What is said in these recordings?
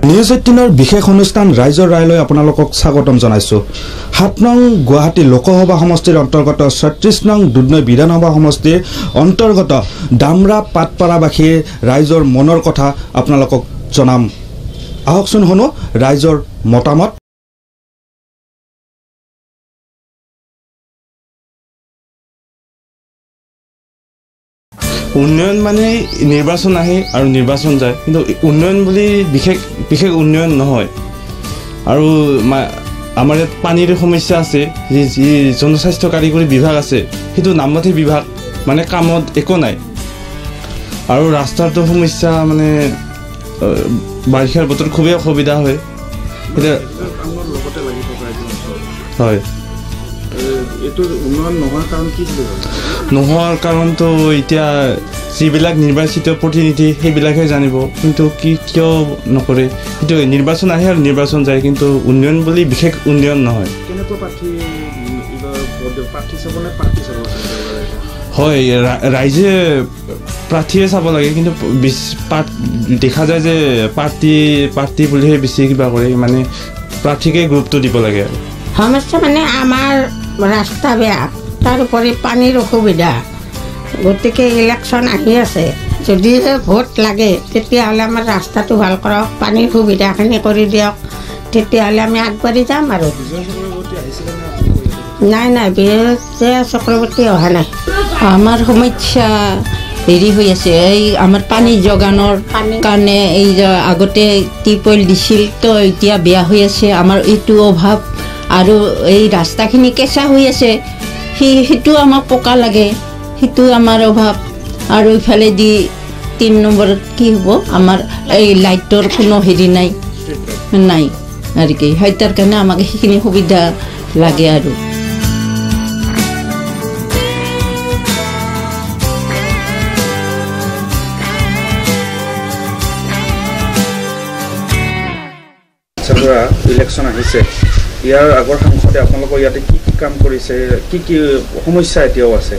News 18 বিশেষ অনুষ্ঠান ৰাইজৰ ৰায়লৈ আপোনালোকক স্বাগতম জনাইছো। 7 নং গুৱাহাটী লোকসভা সমষ্টিৰ অন্তৰ্গত 36 নং দুধনৈ বিধানসভা সমষ্টিৰ অন্তৰ্গত ডামৰা পাটপাৰাবাসীৰ ৰাইজৰ মনৰ কথা আপোনালোকক জনাম। আহকচোন শুনো ৰাইজৰ মতামত। উন্নয়ন মানে নিৰ্বাচন আহে আৰু নিৰ্বাচন যায়, কিন্তু উন্নয়ন বুলি বিশেষ উন্নয়ন নহয়। আৰু আমাৰ ইয়াত পানীৰ সমস্যা আছে, যি জনস্বাস্থ্য কাৰিকৰী বিভাগ আছে সেইটো নামমাত্ৰী বিভাগ, মানে কামত একো নাই। আৰু ৰাস্তাটো সমস্যা, মানে বাৰিষাৰ বতৰত খুবেই অসুবিধা হয়। হয়, নোহোৱাৰ কাৰণটো এতিয়া যিবিলাক নিৰ্বাচিত প্ৰতিনিধি সেইবিলাকহে জানিব, কিন্তু কিয় নকৰে সেইটো। নিৰ্বাচন আহে আৰু নিৰ্বাচন যায়, কিন্তু উন্নয়ন বুলি বিশেষ উন্নয়ন নহয়। হয়, ৰাইজে প্ৰাৰ্থীয়ে চাব লাগে, কিন্তু দেখা যায় যে পাৰ্টি বুলিহে বেছি কিবা কৰে, মানে প্ৰাৰ্থীকে গুৰুত্ব দিব লাগে। সমস্যা মানে আমাৰ ৰাস্তা বেয়া, তাৰোপৰি পানীৰ অসুবিধা। গতিকে ইলেকশ্যন আহি আছে, যদিহে ভোট লাগে তেতিয়াহ'লে আমাৰ ৰাস্তাটো ভাল কৰক, পানীৰ সুবিধাখিনি কৰি দিয়ক, তেতিয়াহ'লে আমি আগবাঢ়ি যাম। আৰু নাই বিজয় চক্ৰৱৰ্তী অহা নাই। আমাৰ সমস্যা হেৰি হৈ আছে, এই আমাৰ পানী যোগানৰ কাৰণে এই আগতে টিউবৱেল দিছিল, তো এতিয়া বেয়া হৈ আছে। আমাৰ এইটো অভাৱ, আৰু এই ৰাস্তাখিনি কেঁচা হৈ আছে, সেইটো আমাক পকা লাগে, সেইটো আমাৰ অভাৱ। আৰু ইফালেদি 3 নম্বৰত কি হ'ব, আমাৰ এই লাইটৰ কোনো হেৰি নাই আৰু কি, তাৰ কাৰণে আমাক সেইখিনি সুবিধা লাগে। আৰু ইলেকশ্যন আহিছে, ইয়াৰ আগৰ সাংসদে আপোনালোকৰ ইয়াতে কি কাম কৰিছে, কি সমস্যা এতিয়াও আছে?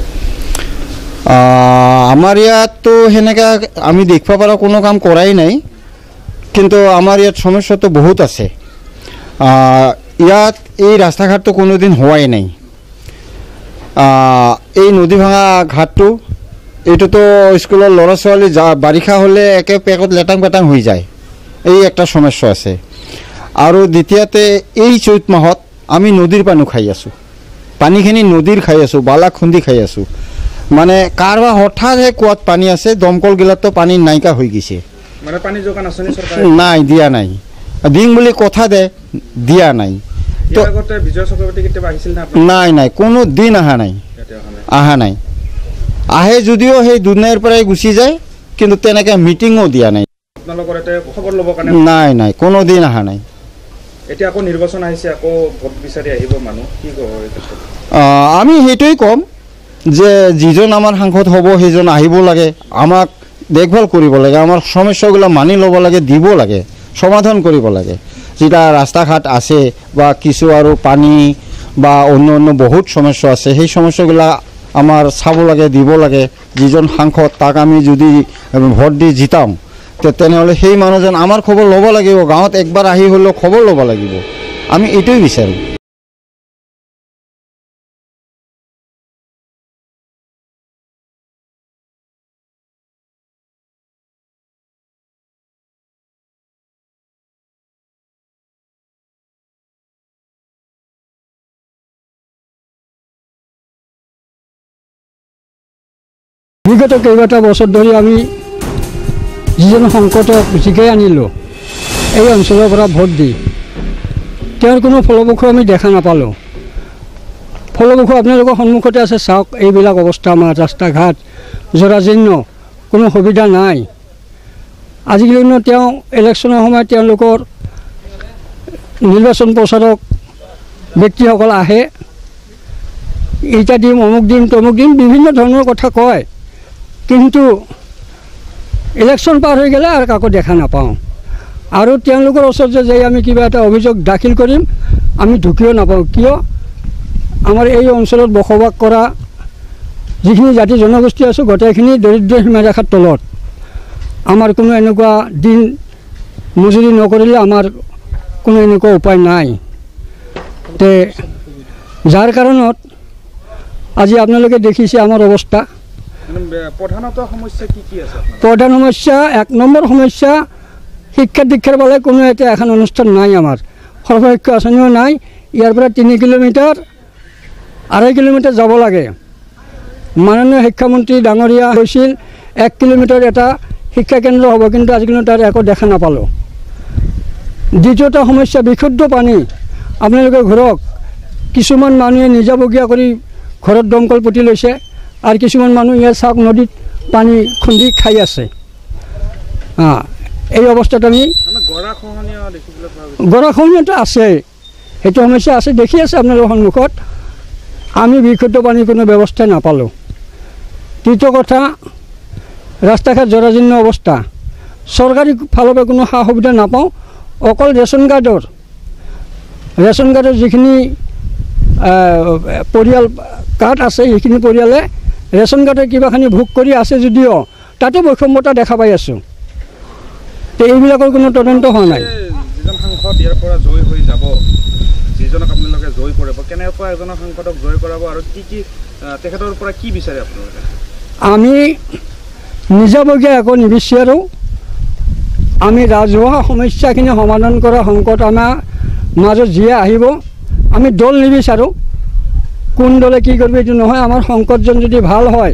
আমাৰ ইয়াততো সেনেকৈ আমি দেখিব পৰা কোনো কাম কৰাই নাই, কিন্তু আমাৰ ইয়াত সমস্যাটো বহুত আছে। ইয়াত এই ৰাস্তা ঘাটটো কোনোদিন হোৱাই নাই। এই নদী ভাঙা ঘাটটো, এইটোতো স্কুলৰ ল'ৰা ছোৱালী বাৰিষা হ'লে একে পেকত লেটাং পেটাং হৈ যায়, এই একটা সমস্যা আছে। আৰু দ্বিতীয়তে এই চৈত মাহত আমি নদীৰ পানী খাই আছোঁ, পানীখিনি নদীৰ খাই আছোঁ, বালা খুন্দি খাই আছোঁ। মানে কাৰোবাৰ হঠাৎহে কুৱাত পানী আছে, দমকলগিলাতো পানী নাইকিয়া হৈ গৈছে। নাই, দিয়া নাই, দিম বুলি কথা দিয়া নাই। নাই, কোনো দিন অহা নাই। আহে যদিও সেই দুধনৈৰ পৰাই গুচি যায়, কিন্তু তেনেকৈ মিটিঙো দিয়া নাই। নাই, কোনো দিন অহা নাই। এতিয়া আকৌ নিৰ্বাচন আহিছে, আকৌ ভোট বিচাৰি আহিব মানুহ, কি ক'ব? আমি সেইটোৱেই ক'ম যে যিজন আমাৰ সাংসদ হ'ব সেইজন আহিব লাগে, আমাক দেখভাল কৰিব লাগে, আমাৰ সমস্যাবিলাক মানি ল'ব লাগে, দিব লাগে, সমাধান কৰিব লাগে। যেতিয়া ৰাস্তা ঘাট আছে বা কিছু আৰু পানী বা অন্য বহুত সমস্যা আছে, সেই সমস্যাবিলাক আমাৰ চাব লাগে, দিব লাগে। যিজন সাংসদ তাক আমি যদি ভোট দি জিতাওঁ, তেনেহ'লে সেই মানুহজন আমাৰ খবৰ ল'ব লাগিব, গাঁৱত একবাৰ আহি হ'লেও খবৰ ল'ব লাগিব। আমি এইটোৱে বিচাৰোঁ। বিগত কেইবাটা বছৰ ধৰি আমি যিজন সংকটক জিকাই আনিলোঁ, এই অঞ্চলৰ পৰা ভোট দি তেওঁৰ কোনো ফলপ্ৰসূ আমি দেখা নাপালোঁ। ফলপ্ৰসূ আপোনালোকৰ সন্মুখতে আছে, চাওক এইবিলাক অৱস্থা। আমাৰ ৰাস্তা ঘাট জৰাজীৰ্ণ, কোনো সুবিধা নাই। আজিকালি তেওঁ ইলেকশ্যনৰ সময়ত তেওঁলোকৰ নিৰ্বাচন প্ৰচাৰক ব্যক্তিসকল আহে, ইটা দিম, অমুক দিম, তমুক দিম, বিভিন্ন ধৰণৰ কথা কয়, কিন্তু ইলেকশ্যন পাৰ হৈ গ'লে আৰু কাকো দেখা নাপাওঁ। আৰু তেওঁলোকৰ ওচৰত যে আমি কিবা এটা অভিযোগ দাখিল কৰিম, আমি ঢুকিও নাপাওঁ। কিয়? আমাৰ এই অঞ্চলত বসবাস কৰা যিখিনি জাতি জনগোষ্ঠী আছোঁ, গোটেইখিনি দৰিদ্ৰ সীমাৰেখাৰ তলত। আমাৰ কোনো এনেকুৱা দিন মজুৰি নকৰিলে আমাৰ কোনো এনেকুৱা উপায় নাই। তে যাৰ কাৰণত আজি আপোনালোকে দেখিছে আমাৰ অৱস্থা। প্ৰধান সমস্যা 1 নম্বৰ সমস্যা শিক্ষা দীক্ষাৰ বাবে কোনো এটা এখন অনুষ্ঠান নাই। আমাৰ সৰ্বশিক্ষা আঁচনিও নাই। ইয়াৰ পৰা 3 কিলোমিটাৰ 2.5 কিলোমিটাৰ যাব লাগে। মাননীয় শিক্ষামন্ত্ৰী ডাঙৰীয়া কৈছিল 1 কিলোমিটাৰ এটা শিক্ষা কেন্দ্ৰ হ'ব, কিন্তু আজিকালি তাৰ একো দেখা নাপালোঁ। দ্বিতীয়টা সমস্যা বিশুদ্ধ পানী। আপোনালোকে ঘৰক কিছুমান মানুহে নিজাববীয়া কৰি ঘৰত দমকল পুতি লৈছে, আৰু কিছুমান মানুহ ইয়াৰ চাওক নদীত পানী খুন্দি খাই আছে। এই অৱস্থাত আমি গৰাখহনীয়াটো আছে, সেইটো সমস্যা আছে, দেখি আছে আপোনালোকৰ সন্মুখত। আমি বিশুদ্ধ পানীৰ কোনো ব্যৱস্থা নাপালোঁ। তৃতীয় কথা, ৰাস্তা ঘাট জৰাজীৰ্ণ অৱস্থা। চৰকাৰী ফালৰ পৰা কোনো সা সুবিধা নাপাওঁ। অকল ৰেচন কাৰ্ডৰ যিখিনি পৰিয়াল কাৰ্ড আছে, সেইখিনি পৰিয়ালে ৰেচন কাৰ্ডৰ কিবাখিনি ভোগ কৰি আছে যদিও তাতো বৈষম্যতা দেখা পাই আছোঁ। তো এইবিলাকৰ কোনো তদন্ত হোৱা নাই। যিজন সাংসদ ইয়াৰ পৰা জয় হৈ যাব, যিজনক আপোনালোকে জয় কৰিব, কেনেকুৱা এজনক সাংসদক জয় কৰাব আৰু কি তেখেতৰ পৰা কি বিচাৰে আপোনালোকে? আমি নিজাববীয়া একো নিবিচাৰোঁ। আমি ৰাজহুৱা সমস্যাখিনি সমাধান কৰা সংকট আমাৰ মাজত যিয়ে আহিব, আমি দল নিবিচাৰোঁ। কোন দলে কি কৰিব এইটো নহয়। আমাৰ সংকটজন যদি ভাল হয়,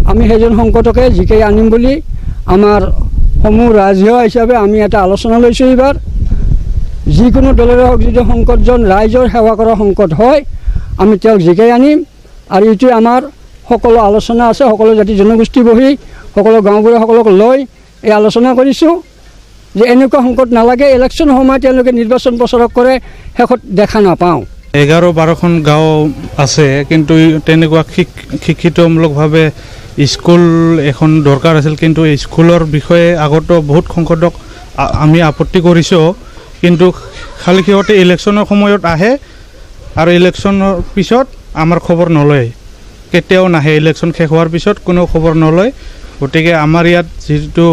আমি সেইজন সংকটকে জিকাই আনিম বুলি আমাৰ সমূহ ৰাজহুৱা হিচাপে আমি এটা আলোচনা লৈছোঁ। এইবাৰ যিকোনো দলৰে হওক, যদি সংকটজন ৰাইজৰ সেৱা কৰা সংকট হয়, আমি তেওঁক জিকাই আনিম। আৰু এইটোৱে আমাৰ সকলো আলোচনা আছে। সকলো জাতি জনগোষ্ঠী বহি সকলো গাঁওবুঢ়াসকলক লৈ এই আলোচনা কৰিছোঁ যে এনেকুৱা সংকট নালাগে। ইলেকশ্যন সময়ত তেওঁলোকে নিৰ্বাচন প্ৰচাৰক কৰে, শেষত দেখা নাপাওঁ। 11-12খন গাঁও আছে, কিন্তু তেনেকুৱা শিক্ষিতমূলকভাৱে স্কুল এখন দৰকাৰ আছিল। কিন্তু স্কুলৰ বিষয়ে আগতো বহুত সংকটক আমি আপত্তি কৰিছোঁ, কিন্তু খালি সিহঁতে ইলেকশ্যনৰ সময়ত আহে আৰু ইলেকশ্যনৰ পিছত আমাৰ খবৰ নলয়। কেতিয়াও নাহে। ইলেকশ্যন শেষ হোৱাৰ পিছত কোনো খবৰ নলয়। গতিকে আমাৰ ইয়াত যিটো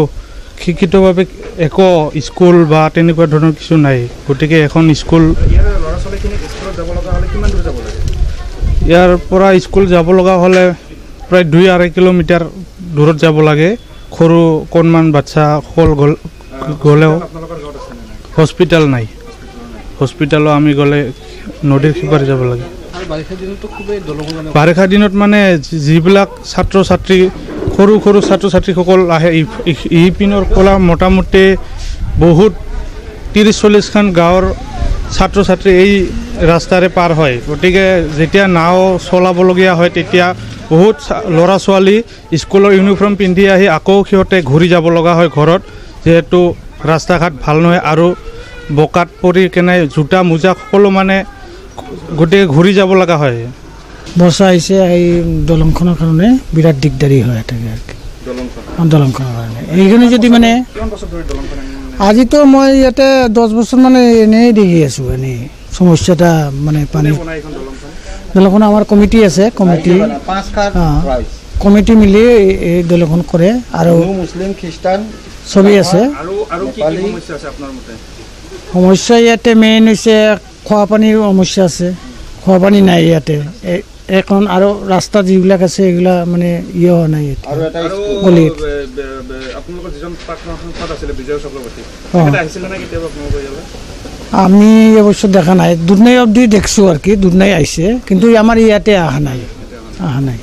শিক্ষিতভাৱে একো স্কুল বা তেনেকুৱা ধৰণৰ কিছু নাই। গতিকে এখন স্কুল ইয়াৰ পৰা স্কুল যাব লগা হ'লে প্ৰায় 2-2.5 কিলোমিটাৰ দূৰত যাব লাগে। সৰু অকণমান বাচ্চাসকল গ'লেও হস্পিটেল নাই। হস্পিটেলো আমি গ'লে নদীৰ সিপাৰে যাব লাগে। বাৰিষা দিনত মানে যিবিলাক ছাত্ৰ ছাত্ৰী, সৰু ছাত্ৰ ছাত্ৰীসকল আহে, এই পিনৰ পৰা মোটামুটি বহুত 30-40খন গাঁৱৰ ছাত্ৰ ছাত্ৰী এই ৰাস্তাৰে পাৰ হয়। গতিকে যেতিয়া নাও চলাবলগীয়া হয়, তেতিয়া বহুত ল'ৰা ছোৱালী স্কুলৰ ইউনিফৰ্ম পিন্ধি আহি আকৌ সিহঁতে ঘূৰি যাব লগা হয় ঘৰত, যিহেতু ৰাস্তা ঘাট ভাল নহয়। আৰু বোকাত পৰি কেনে জোতা মোজা সকলো মানে গোটেই ঘূৰি যাব লগা হয়। বৰ্ষা আহিছে, এই দলংখনৰ কাৰণে বিৰাট দিগদাৰী হৈ থাকে আৰু কি। দলংখনৰ কাৰণে এইখিনি যদি মানে আজিতো মই ইয়াতে 10 বছৰ মানে এনেই দেখি আছোঁ। এনেই সমস্যাটা মানে পানী দলংখন আমাৰ কমিটি আছে, কমিটি মিলি এই দলংখন কৰে আৰু মুছলিম খ্ৰীষ্টান চবেই আছে। সমস্যা ইয়াতে মেইন হৈছে খোৱা পানীৰ সমস্যা আছে। খোৱা পানী নাই ইয়াতে এখন, আৰু ৰাস্তা যিবিলাক আছে এইগিলা মানে হোৱা নাই গলিত। আমি অৱশ্য দেখা নাই, দুধনৈ অবধি দেখছোঁ আৰু কি, দুধনৈ আহিছে, কিন্তু আমাৰ ইয়াতে অহা নাই।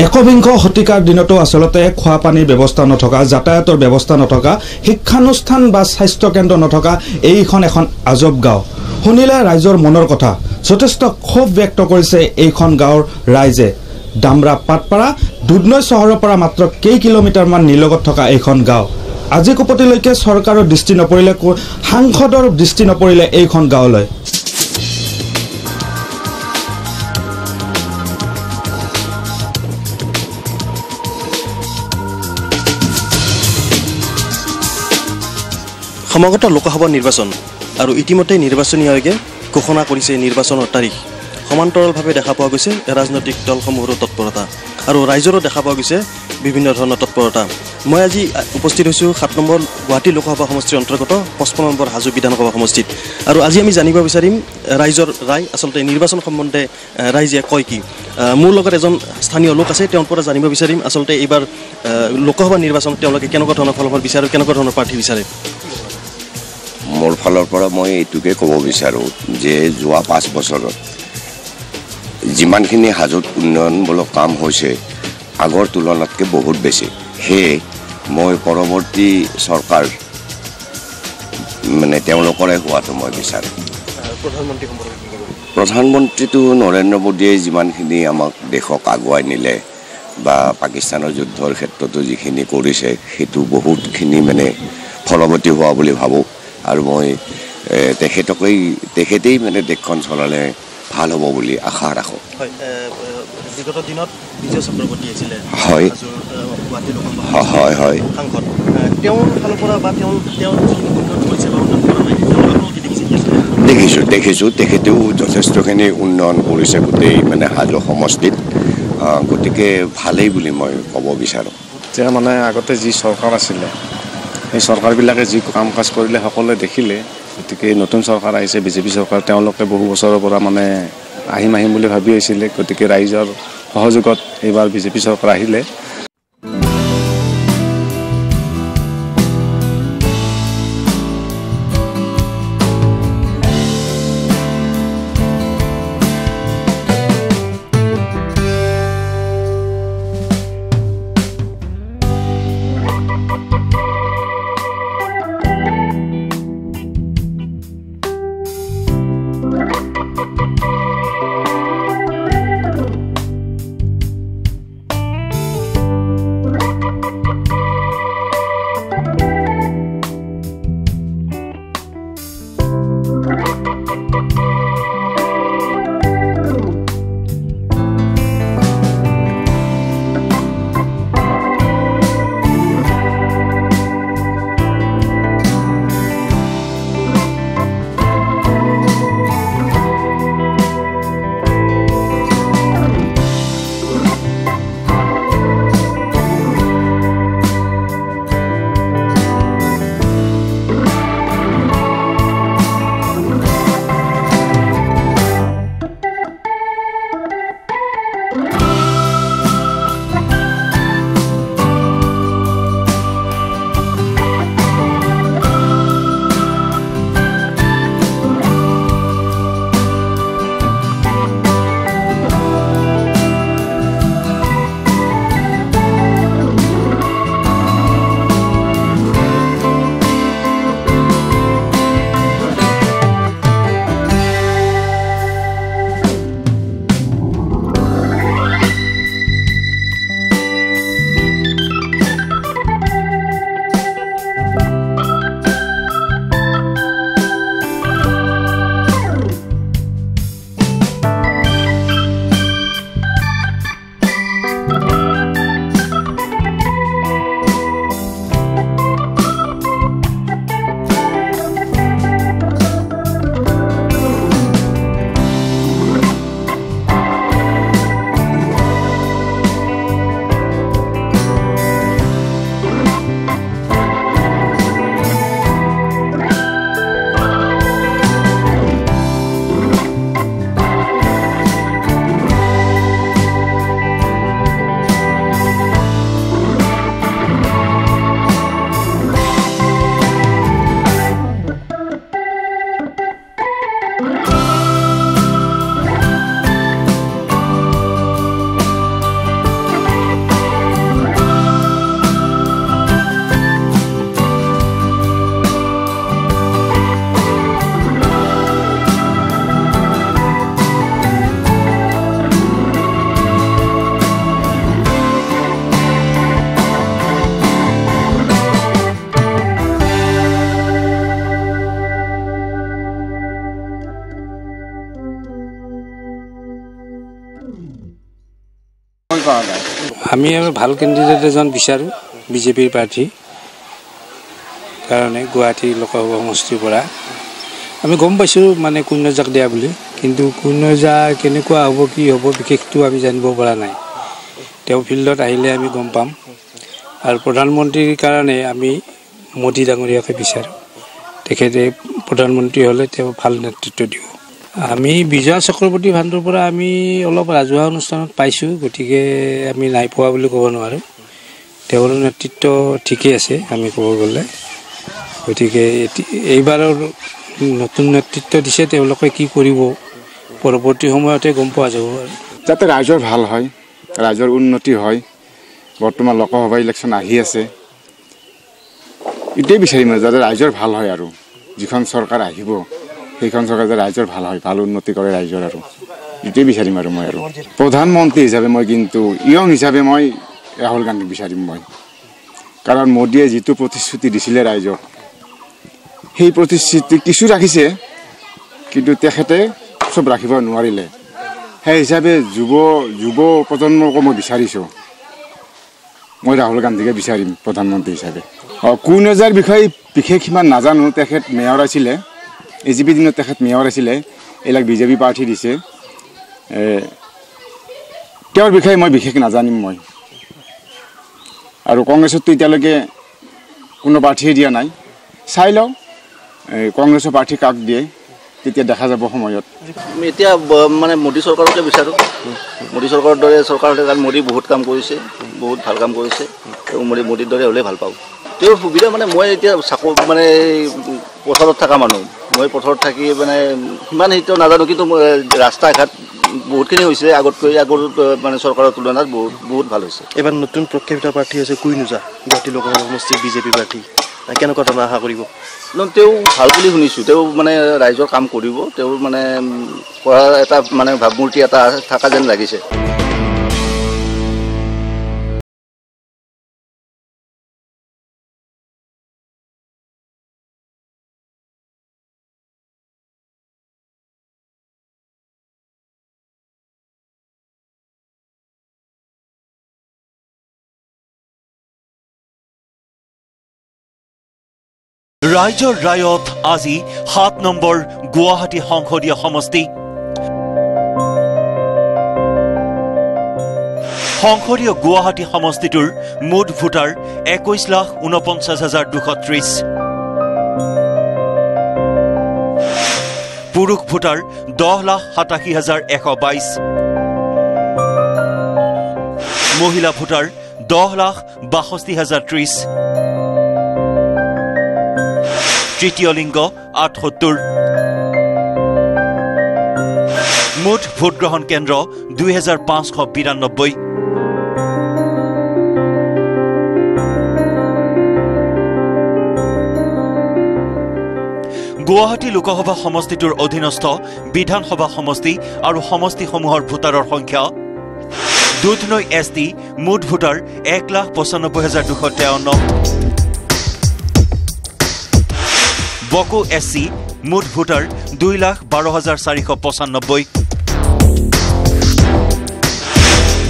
একবিংশ শতিকাৰ দিনতো আচলতে খোৱা পানীৰ ব্যৱস্থা নথকা, যাতায়াতৰ ব্যৱস্থা নথকা, শিক্ষানুষ্ঠান বা স্বাস্থ্যকেন্দ্ৰ নথকা এইখন এখন আজব গাঁও। শুনিলে ৰাইজৰ মনৰ কথা। যথেষ্ট ক্ষোভ ব্যক্ত কৰিছে এইখন গাঁৱৰ ৰাইজে। ডামৰা পাটপাৰা দুধনৈ চহৰৰ পৰা মাত্ৰ কেই কিলোমিটাৰমান নিলগত থকা এইখন গাঁও। আজি কোপতিলৈকে চৰকাৰৰ দৃষ্টি নপৰিলে, সাংসদৰ দৃষ্টি নপৰিলে এইখন গাঁৱলৈ। সমাগত লোকসভা নিৰ্বাচন আৰু ইতিমধ্যে নিৰ্বাচনী আয়োগে ঘোষণা কৰিছে নিৰ্বাচনৰ তাৰিখ সমান্তৰালভাৱে দেখা পোৱা গৈছে ৰাজনৈতিক দলসমূহৰো তৎপৰতা আৰু ৰাইজৰো দেখা পোৱা গৈছে বিভিন্ন ধৰণৰ তৎপৰতা মই আজি উপস্থিত হৈছোঁ 7 নম্বৰ গুৱাহাটী লোকসভা সমষ্টিৰ অন্তৰ্গত 55 নম্বৰ হাজো বিধানসভা সমষ্টিত আৰু আজি আমি জানিব বিচাৰিম ৰাইজৰ ৰায় আচলতে নিৰ্বাচন সম্বন্ধে ৰাইজে কয় কি মোৰ লগত এজন স্থানীয় লোক আছে তেওঁৰ পৰা জানিব বিচাৰিম আচলতে এইবাৰ লোকসভা নিৰ্বাচন তেওঁলোকে কেনেকুৱা ধৰণৰ ফলাফল বিচাৰে কেনেকুৱা ধৰণৰ প্ৰাৰ্থী বিচাৰে মোৰ ফালৰ পৰা মই এইটোকে ক'ব বিচাৰোঁ যে যোৱা 5 বছৰত যিমানখিনি হাজোত উন্নয়নমূলক কাম হৈছে আগৰ তুলনাতকৈ বহুত বেছি সেয়ে মই পৰৱৰ্তী চৰকাৰ মানে তেওঁলোকৰে হোৱাটো মই বিচাৰোঁ প্ৰধানমন্ত্ৰীটো নৰেন্দ্ৰ মোদীয়ে যিমানখিনি আমাক দেশক আগুৱাই নিলে বা পাকিস্তানৰ যুদ্ধৰ ক্ষেত্ৰতো যিখিনি কৰিছে সেইটো বহুতখিনি মানে ফলৱতী হোৱা বুলি ভাবোঁ আৰু মই তেখেতেই মানে দেশখন চলালে ভাল হ'ব বুলি আশা ৰাখোঁ বিগত দিনত বিজয় চক্ৰৱৰ্তী আছিলে হয় হয় হয় তেওঁৰ ফালৰ পৰা বা তেওঁ দেখিছোঁ তেখেতেও যথেষ্টখিনি উন্নয়ন কৰিছে গোটেই মানে হাজো সমষ্টিত গতিকে ভালেই বুলি মই ক'ব বিচাৰোঁ এতিয়া মানে আগতে যি চৰকাৰ আছিলে সেই চৰকাৰবিলাকে যি কাম কাজ কৰিলে সকলোৱে দেখিলে গতিকে নতুন চৰকাৰ আহিছে বিজেপি চৰকাৰ তেওঁলোকে বহু বছৰৰ পৰা মানে আহিম বুলি ভাবি আহিছিলে গতিকে ৰাইজৰ সহযোগত এইবাৰ বিজেপি চৰকাৰ আহিলে আমি ভাল কেণ্ডিডেট এজন বিচাৰোঁ বিজেপিৰ প্ৰাৰ্থী কাৰণে গুৱাহাটী লোকসভা সমষ্টিৰ পৰা আমি গম পাইছোঁ মানে কন্যাজাক দিয়া বুলি, কিন্তু কন্যাজা কেনেকুৱা হ'ব কি হ'ব বিশেষটো আমি জানিব পৰা নাই। তেওঁ ফিল্ডত আহিলে আমি গম পাম। আৰু প্ৰধানমন্ত্ৰীৰ কাৰণে আমি মোদী ডাঙৰীয়াকে বিচাৰোঁ। তেখেতে প্ৰধানমন্ত্ৰী হ'লে তেওঁ ভাল নেতৃত্ব দিব। আমি বিজয়া চক্ৰৱৰ্তী ভাণ্ডৰ পৰা আমি অলপ ৰাজহুৱা অনুষ্ঠানত পাইছোঁ, গতিকে আমি নাই পোৱা বুলি ক'ব নোৱাৰোঁ। তেওঁৰ নেতৃত্ব ঠিকেই আছে আমি ক'ব গ'লে। গতিকে এইবাৰৰ নতুন নেতৃত্ব দিছে, তেওঁলোকে কি কৰিব পৰৱৰ্তী সময়তে গম পোৱা যাব। যাতে ৰাইজৰ ভাল হয়, ৰাইজৰ উন্নতি হয়। বৰ্তমান লোকসভা ইলেকশ্যন আহি আছে, এইটোৱে বিচাৰিম যাতে ৰাইজৰ ভাল হয় আৰু যিখন চৰকাৰ আহিব সেইখন চৰকাৰ যাতে ৰাইজৰ ভাল হয়, ভাল উন্নতি কৰে ৰাইজৰ, আৰু এইটোৱে বিচাৰিম। আৰু মই আৰু প্ৰধানমন্ত্ৰী হিচাপে মই কিন্তু ইয়ং হিচাপে মই ৰাহুল গান্ধীক বিচাৰিম মই, কাৰণ মোদীয়ে যিটো প্ৰতিশ্ৰুতি দিছিলে ৰাইজক সেই প্ৰতিশ্ৰুতি কিছু ৰাখিছে, কিন্তু তেখেতে চব ৰাখিব নোৱাৰিলে। সেই হিচাপে যুৱ প্ৰজন্মকো মই বিচাৰিছোঁ, মই ৰাহুল গান্ধীকে বিচাৰিম প্ৰধানমন্ত্ৰী হিচাপে। কন্যাজাৰ বিষয়ে বিশেষ সিমান নাজানো। তেখেত মেয়ৰ আছিলে, AGP দিনত তেখেত মেয়ৰ আছিলে, এইবিলাক BJP প্ৰাৰ্থী দিছে। তেওঁৰ বিষয়ে মই বিশেষ নাজানিম মই। আৰু কংগ্ৰেছতো এতিয়ালৈকে কোনো প্ৰাৰ্থীয়ে দিয়া নাই, চাই লওঁ কংগ্ৰেছৰ প্ৰাৰ্থী কাক দিয়ে, তেতিয়া দেখা যাব সময়ত। এতিয়া মানে মোদী চৰকাৰকে বিচাৰোঁ। মোদী চৰকাৰৰ দৰে চৰকাৰ হ'লে, কাৰণ মোদী বহুত কাম কৰিছে, বহুত ভাল কাম কৰিছে। মোদীৰ দৰে হ'লে ভাল পাওঁ। তেওঁৰ সুবিধা মানে মই এতিয়া মানে পথাৰত থকা মানুহ, মই পথাৰত থাকি মানে সিমান সেইটো নাজানো, কিন্তু ৰাস্তা ঘাট বহুতখিনি হৈছে আগতকৈ, আগৰ মানে চৰকাৰৰ তুলনাত বহুত ভাল হৈছে। এবাৰ নতুন প্ৰক্ষেপিত প্ৰাৰ্থী হৈছে কুইনুজা, গুৱাহাটী লোকসভা সমষ্টিৰ BJP প্ৰাৰ্থী। কেনেকুৱা ধৰণৰ আশা কৰিব? তেওঁ ভাল বুলি শুনিছোঁ, তেওঁ মানে ৰাইজৰ কাম কৰিব, তেওঁৰ মানে কৰাৰ এটা মানে ভাৱমূৰ্তি এটা থকা যেন লাগিছে। ৰাইজৰ ৰায়ত আজি 7 নম্বৰ গুৱাহাটী সংসদীয় সমষ্টি। সংসদীয় গুৱাহাটী সমষ্টিটোৰ মুঠ ভোটাৰ 21,49,230। পুৰুষ ভোটাৰ 10,87,122। মহিলা ভোটাৰ 10,62,030। তৃতীয় লিংগ 78। মুঠ ভোটগ্ৰহণ কেন্দ্ৰ 2,592। গুৱাহাটী লোকসভা সমষ্টিটোৰ অধীনস্থ বিধানসভা সমষ্টি আৰু সমষ্টিসমূহৰ ভোটাৰৰ সংখ্যা: দুধনৈ ST মুঠ ভোটাৰ 1,95,253। বকো SC মুঠ ভোটাৰ 2,12,495।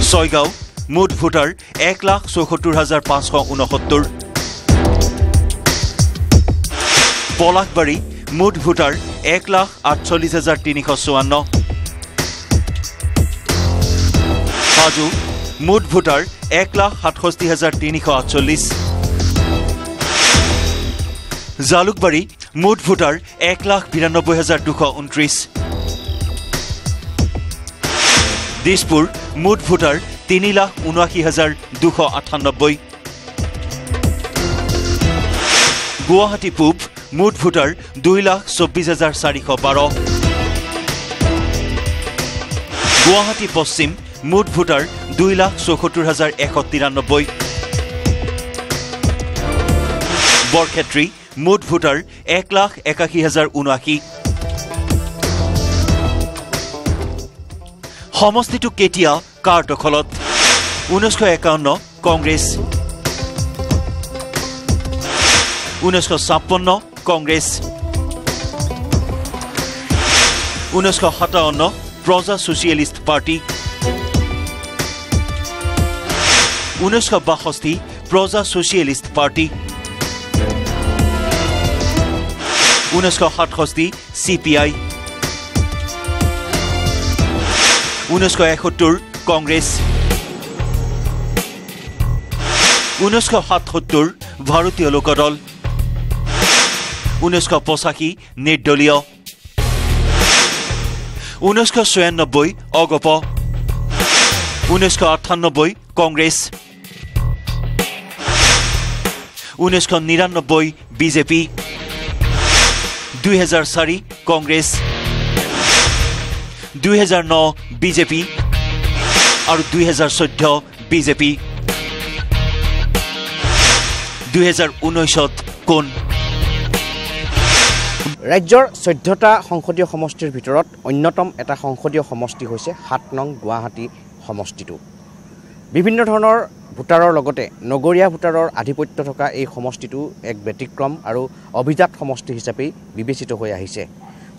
ছয়গাঁও মুঠ ভোটাৰ 1,74,569। পলাশবাৰী মুঠ ভোটাৰ 1,48,354। হাজো মুঠ ভোটাৰ 1,67,348। জালুকবাৰী মুঠ ভোটাৰ 1,92,229। দিছপুৰ মুঠ ভোটাৰ 3,79,298। গুৱাহাটী পূব মুঠ ভোটাৰ 2,24,412। গুৱাহাটী পশ্চিম মুঠ ভোটাৰ 2,74,193। বৰক্ষেত্ৰী মুঠ ভোটাৰ 1,81,079। সমষ্টিটো কেতিয়া কাৰ দখলত? 1951 কংগ্ৰেছ, 1956 কংগ্ৰেছ, 1957 প্ৰজা ছ'চিয়েলিষ্ট পাৰ্টি, 1962 প্ৰজা ছ'চিয়েলিষ্ট পাৰ্টি, 1967 CPI 1971 কংগ্ৰেছ 1977 ভাৰতীয় লোকদল 1985 নিৰ্দলীয় 1996 অগপ 1998 কংগ্ৰেছ 1999 বিজেপি 2004 কংগ্ৰেছ 2009 বিজেপি আৰু 2014 বিজেপি 2019 কোন ৰাজ্যৰ 14টা সংসদীয় সমষ্টিৰ ভিতৰত অন্যতম এটা সংসদীয় সমষ্টি হৈছে 7 নং গুৱাহাটী সমষ্টিটো বিভিন্ন ধৰণৰ ভোটাৰৰ লগতে নগৰীয়া ভোটাৰৰ আধিপত্য থকা এই সমষ্টিটো এক ব্যতিক্ৰম আৰু অভিজাত সমষ্টি হিচাপে বিবেচিত হৈ আহিছে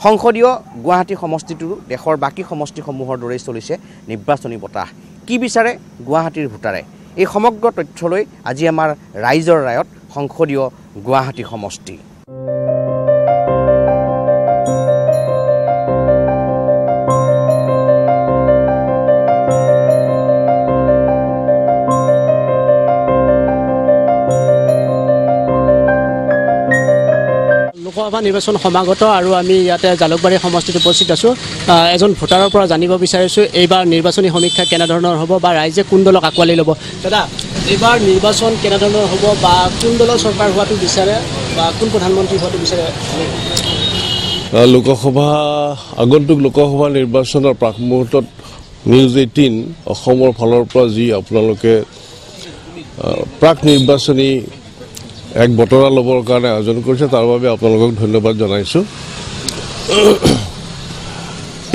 সংসদীয় গুৱাহাটী সমষ্টিটো দেশৰ বাকি সমষ্টিসমূহৰ দৰেই চলিছে নিৰ্বাচনী বতাহ কি বিচাৰে গুৱাহাটীৰ ভোটাৰে এই সমগ্ৰ তথ্যলৈ আজি আমাৰ ৰাইজৰ ৰায়ত সংসদীয় গুৱাহাটী সমষ্টি লোকসভা নিৰ্বাচন সমাগত আৰু আমি ইয়াতে জালুকবাৰী সমষ্টিত উপস্থিত আছোঁ এজন ভোটাৰৰ পৰা জানিব বিচাৰিছোঁ এইবাৰ নিৰ্বাচনী সমীক্ষা কেনেধৰণৰ হ'ব বা ৰাইজে কোন দলক আঁকোৱালি ল'ব দাদা এইবাৰ নিৰ্বাচন কেনেধৰণৰ হ'ব বা কোন দলৰ চৰকাৰ হোৱাটো বিচাৰে বা কোন প্ৰধানমন্ত্ৰী হোৱাটো বিচাৰে লোকসভা আগন্তুক লোকসভা নিৰ্বাচনৰ প্ৰাক মুহূৰ্তত নিউজ 18 অসমৰ ফালৰ পৰা যি আপোনালোকে প্ৰাক নিৰ্বাচনী এক বতৰা ল'বৰ কাৰণে আয়োজন কৰিছে তাৰ বাবে আপোনালোকক ধন্যবাদ জনাইছোঁ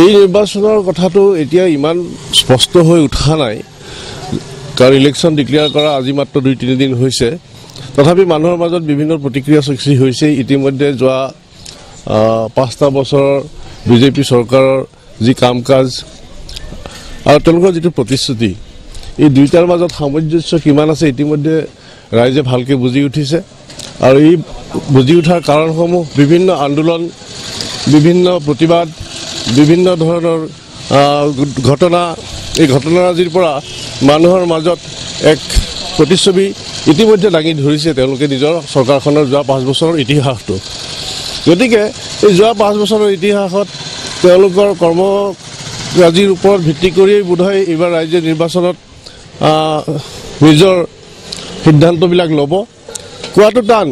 এই নিৰ্বাচনৰ কথাটো এতিয়া ইমান স্পষ্ট হৈ উঠা নাই কাৰণ ইলেকশ্যন ডিক্লেয়াৰ কৰা আজি মাত্ৰ 2-3 দিন হৈছে তথাপি মানুহৰ মাজত বিভিন্ন প্ৰতিক্ৰিয়া সৃষ্টি হৈছে ইতিমধ্যে যোৱা 5টা বছৰৰ বিজেপি চৰকাৰৰ যি কাম কাজ আৰু তেওঁলোকৰ যিটো প্ৰতিশ্ৰুতি এই দুইটাৰ মাজত সামঞ্জস্য কিমান আছে ইতিমধ্যে ৰাইজে ভালকৈ বুজি উঠিছে আৰু এই বুজি উঠাৰ কাৰণসমূহ বিভিন্ন আন্দোলন বিভিন্ন প্ৰতিবাদ বিভিন্ন ধৰণৰ ঘটনা এই ঘটনাৰাজিৰ পৰা মানুহৰ মাজত এক প্ৰতিচ্ছবি ইতিমধ্যে দাঙি ধৰিছে তেওঁলোকে নিজৰ চৰকাৰখনৰ যোৱা 5 বছৰৰ ইতিহাসটো গতিকে এই যোৱা 5 বছৰৰ ইতিহাসত তেওঁলোকৰ কৰ্মৰাজিৰ ওপৰত ভিত্তি কৰিয়েই বোধহয় এইবাৰ ৰাজ্য নিৰ্বাচনত নিজৰ সিদ্ধান্তবিলাক ল'ব কোৱাটো টান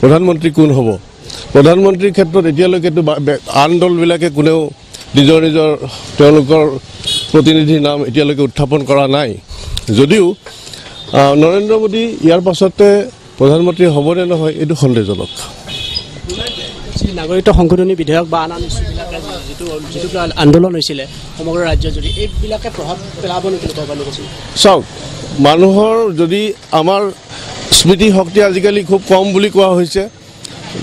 প্ৰধানমন্ত্ৰী কোন হ'ব প্ৰধানমন্ত্ৰীৰ ক্ষেত্ৰত এতিয়ালৈকেতো আন দলবিলাকে কোনেও নিজৰ নিজৰ তেওঁলোকৰ প্ৰতিনিধিৰ নাম এতিয়ালৈকে উত্থাপন কৰা নাই যদিও নৰেন্দ্ৰ মোদী ইয়াৰ পাছতে প্ৰধানমন্ত্ৰী হ'বনে নহয় এইটো সন্দেহজনক নাগৰিকত্ব সংশোধনী বিধেয়ক বা আন ইছ্যুবিলাকে যিটো আন্দোলন হৈছিলে সমগ্ৰ ৰাজ্য জুৰি এইবিলাকে প্ৰভাৱ পেলাব নেকি চাওক মানুহৰ যদি আমাৰ স্মৃতি শক্তি আজিকালি খুব কম বুলি কোৱা হৈছে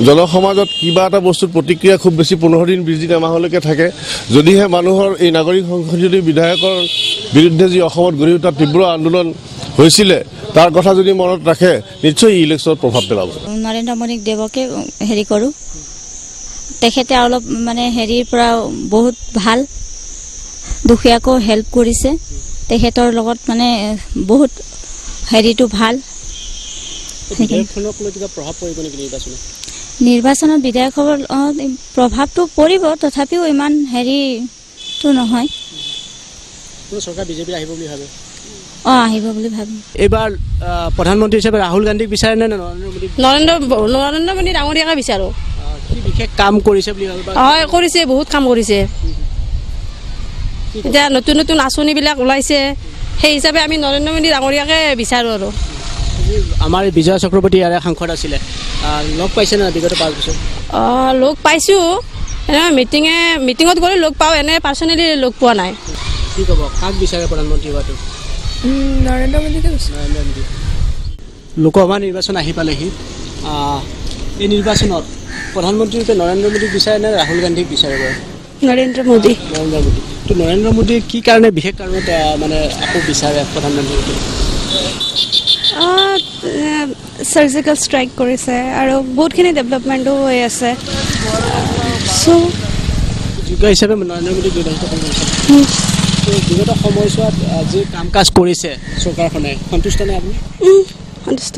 জনসমাজত কিবা এটা বস্তুৰ প্ৰতিক্ৰিয়া খুব বেছি 15 দিন 20 দিন এমাহলৈকে থাকে যদিহে মানুহৰ এই নাগৰিক সংশোধনী বিধেয়কৰ বিৰুদ্ধে যি অসমত গঢ়ি উঠা তীব্ৰ আন্দোলন হৈছিলে তাৰ কথা যদি মনত ৰাখে নিশ্চয় ইলেকশ্যনত প্ৰভাৱ পেলাব নৰেন্দ্ৰ মোদীক দেৱকে হেৰি কৰোঁ তেখেতে অলপ মানে হেৰিৰ পৰা বহুত ভাল দুখীয়াকো হেল্প কৰিছে তেখেতৰ লগত মানে বহুত হেৰিটো ভাল নিৰ্বাচনত বিধায়কৰ প্ৰভাৱটো পৰিব তথাপিও ইমান হেৰিটো নহয় চৰকাৰ বিজেপি আহিব বুলি ভাবে আহিব বুলি ভাবি এইবাৰ প্ৰধানমন্ত্ৰী হিচাপে ৰাহুল গান্ধীক বিচাৰে নে নৰেন্দ্ৰ মোদী ডাঙৰীয়াকে বিচাৰোঁ কি বিশেষ কাম কৰিছে বুলি ভাবে হয় কৰিছে বহুত কাম কৰিছে এতিয়া নতুন নতুন আঁচনিবিলাক ওলাইছে সেই হিচাপে আমি নৰেন্দ্ৰ মোদী ডাঙৰীয়াকে বিচাৰোঁ আৰু আমাৰ বিজয় চক্ৰৱৰ্তী ইয়াৰে সাংসদ আছিলে লগ পাইছে না বিগত 5 বছৰ লগ পাইছোঁ মিটিঙত গ'লে লগ পাওঁ এনে পাৰ্চনেলি লগ পোৱা নাই কি ক'ব কাক বিচাৰে প্ৰধানমন্ত্ৰী হোৱাটো নৰেন্দ্ৰ মোদীকে লোকসভা নিৰ্বাচন আহি পালেহি এই নিৰ্বাচনত প্ৰধানমন্ত্ৰী ৰূপে নৰেন্দ্ৰ মোদীক বিচাৰে নে ৰাহুল গান্ধীক বিচাৰে নৰেন্দ্ৰ মোদী তো নৰেন্দ্ৰ মোদী কি কাৰণে বিশেষ কাৰণত মানে আকৌ বিচাৰে প্ৰধানমন্ত্ৰী ৰূপে চাৰ্জিকেল ষ্ট্ৰাইক কৰিছে আৰু বহুতখিনি ডেভেলপমেণ্টো হৈ আছে যোগ্য হিচাপে নৰেন্দ্ৰ মোদী নিৰ্বাচিত কৰিছে বিগত সময়ছোৱাত যি কাম কাজ কৰিছে চৰকাৰখনে সন্তুষ্ট নে আপুনি সন্তুষ্ট